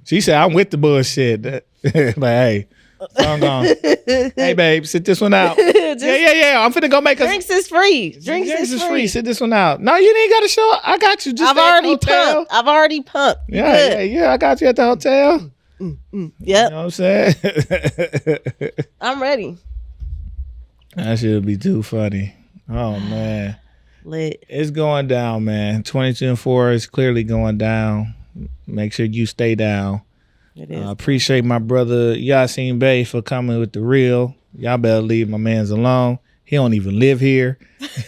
she said, I'm with the bullshit. Like, hey. Song on. Hey, babe, sit this one out. Yeah. I'm finna go make drinks is free. Drinks is free. Sit this one out. No, you ain't got to show. I got you. Just I've already pumped. Yeah. I got you at the hotel. Yep. You know what I'm saying? I'm ready. That should be too funny. Oh man, lit. It's going down, man. 22 and 4 is clearly going down. Make sure you stay down. It is. Appreciate my brother Yasin Bey for coming with the real. Y'all better leave my mans alone. He don't even live here.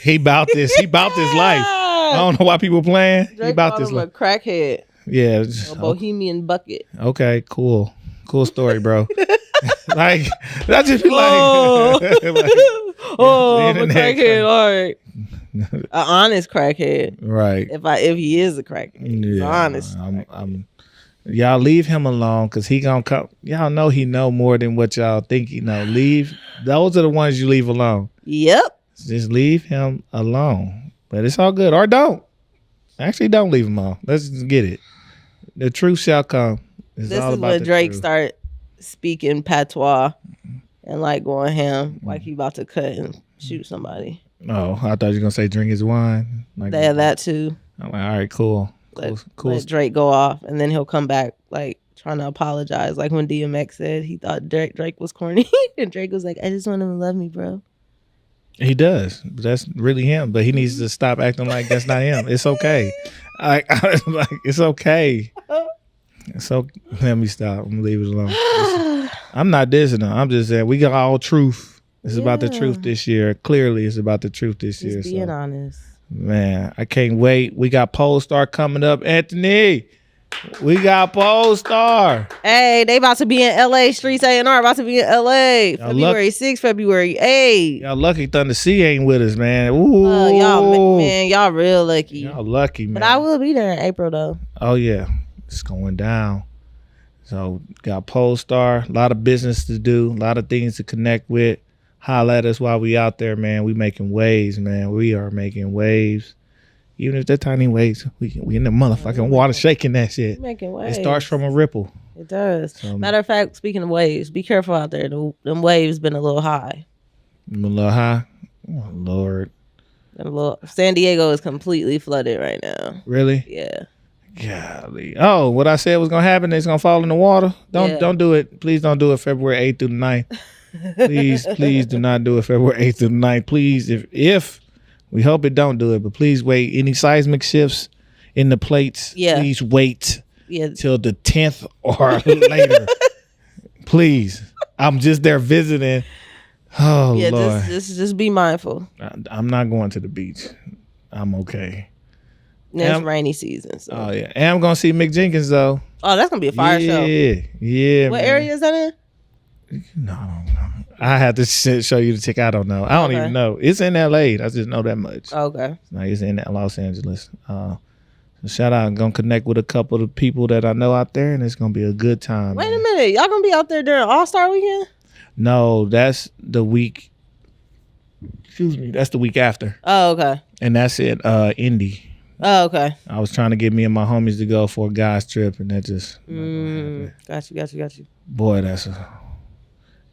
He about this. He about this life. I don't know why people playing. Drake he about this life. A crackhead. Yeah. A bohemian bucket. Okay, cool. Cool story, bro. Like, that just be like, I'm a crackhead. All right. An honest crackhead. Right. If he is a crackhead. He's honest. Y'all leave him alone because he gonna come. Y'all know he know more than what y'all think he know. Those are the ones you leave alone. Yep. Just leave him alone. But it's all good. Or don't. Actually, don't leave him alone. Let's just get it. The truth shall come. This is when Drake start speaking patois and like going ham, like he about to cut and shoot somebody. Oh, I thought you were gonna say drink his wine. Like they have that too. I'm like, all right, cool. Let Drake go off, and then he'll come back like trying to apologize. Like when DMX said he thought Drake was corny, and Drake was like, "I just want him to love me, bro." He does. That's really him, but he needs to stop acting like that's not him. It's okay. Like it's okay. So let me stop. I'm gonna leave it alone. I'm not dissing him. I'm just saying we got all truth. It's about the truth this year. Clearly, it's about the truth this year. Just being honest. Man, I can't wait. We got Polestar coming up. Anthony, we got Polestar. Hey, they about to be in LA. Streets A&R about to be in LA. February 6th, February 8th. Y'all lucky Thunder C ain't with us, man. Ooh. Y'all real lucky. Y'all lucky, man. But I will be there in April, though. Oh, yeah. It's going down. So, got Polestar. A lot of business to do. A lot of things to connect with. Holla at us while we out there, man. We making waves, man. We are making waves. Even if they're tiny waves, we in the motherfucking water shaking that shit. Making waves. It starts from a ripple. It does. Matter of fact, speaking of waves, be careful out there. Them waves been a little high. A little high? Oh, Lord. San Diego is completely flooded right now. Really? Yeah. Golly. Oh, what I said was going to happen, it's going to fall in the water? Don't do it. Please don't do it February 8th through the 9th. Please do not do it February 8th through the 9th. Please, if we hope it don't do it, but please wait. Any seismic shifts in the plates, please wait till the 10th or later. Please. I'm just there visiting. Oh, Lord. Just be mindful. I'm not going to the beach. I'm okay. It's rainy season. So. Oh, yeah. And I'm going to see Mick Jenkins, though. Oh, that's going to be a fire show. Yeah. What area is that in? No, I have to show you the ticket. I don't know. I don't even know. It's in LA. I just know that much. Okay. No, it's in Los Angeles. So shout out. I'm going to connect with a couple of people that I know out there, and it's going to be a good time. Wait a minute. Y'all going to be out there during All-Star Weekend? No, that's the week. Excuse me. That's the week after. Oh, okay. And that's at Indy. Oh, okay. I was trying to get me and my homies to go for a guy's trip, and that just... Got you. Boy, that's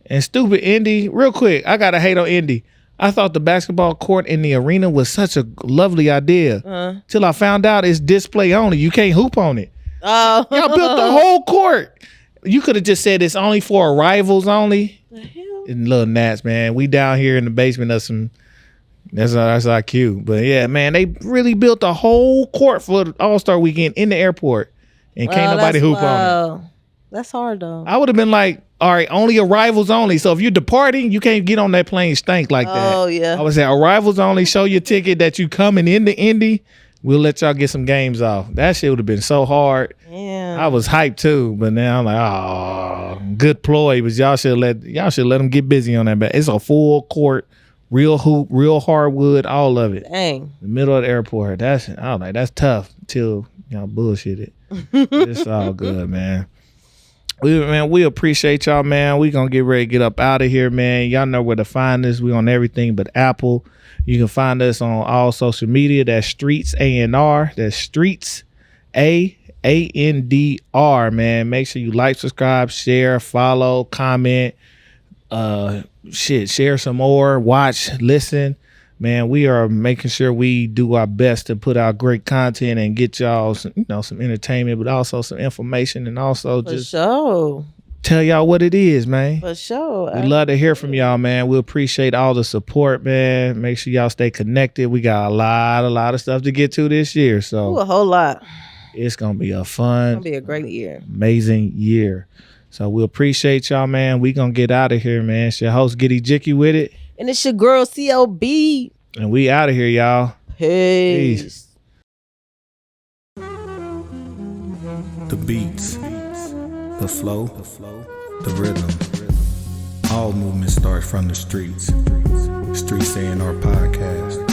And stupid Indy, real quick, I got to hate on Indy. I thought the basketball court in the arena was such a lovely idea. Till I found out it's display only. You can't hoop on it. Oh. Y'all built the whole court. You could have just said it's only for arrivals only. The hell? And little gnats, man. We down here in the basement of some... That's our cute. But yeah, man, they really built a whole court for the All-Star Weekend in the airport. And can't nobody hoop on it. That's hard, though. I would have been like, all right, only arrivals only. So if you're departing, you can't get on that plane stank like that. Oh, yeah. I would say arrivals only. Show your ticket that you coming into Indy. We'll let y'all get some games off. That shit would have been so hard. Yeah. I was hyped too, but now I'm like, oh, good ploy. But y'all should let them get busy on that back. It's a full court, real hoop, real hardwood, all of it. Dang. The middle of the airport. I was like, that's tough till y'all bullshit it. It's all good, man. We appreciate y'all, man. We gonna get ready to get up out of here, man. Y'all know where to find us. We on everything but Apple. You can find us on all social media. That's Streets A&R. That's Streets A&R, man. Make sure you like, subscribe, share, follow, comment, share some more, watch, listen. Man, we are making sure we do our best to put out great content and get y'all some, some entertainment, but also some information, and also just tell y'all what it is, man. For sure. We love to hear from y'all, man. We appreciate all the support, man. Make sure y'all stay connected. We got a lot of stuff to get to this year. So a whole lot. It's gonna be a fun, it's gonna be a great year. Amazing year. So we appreciate y'all, man. We gonna get out of here, man. It's your host, Giddy Jicky with it. And it's your girl, CLB. And we out of here, y'all. Peace. The beats, the flow, the rhythm. All movement starts from the streets. Streets A&R Podcast.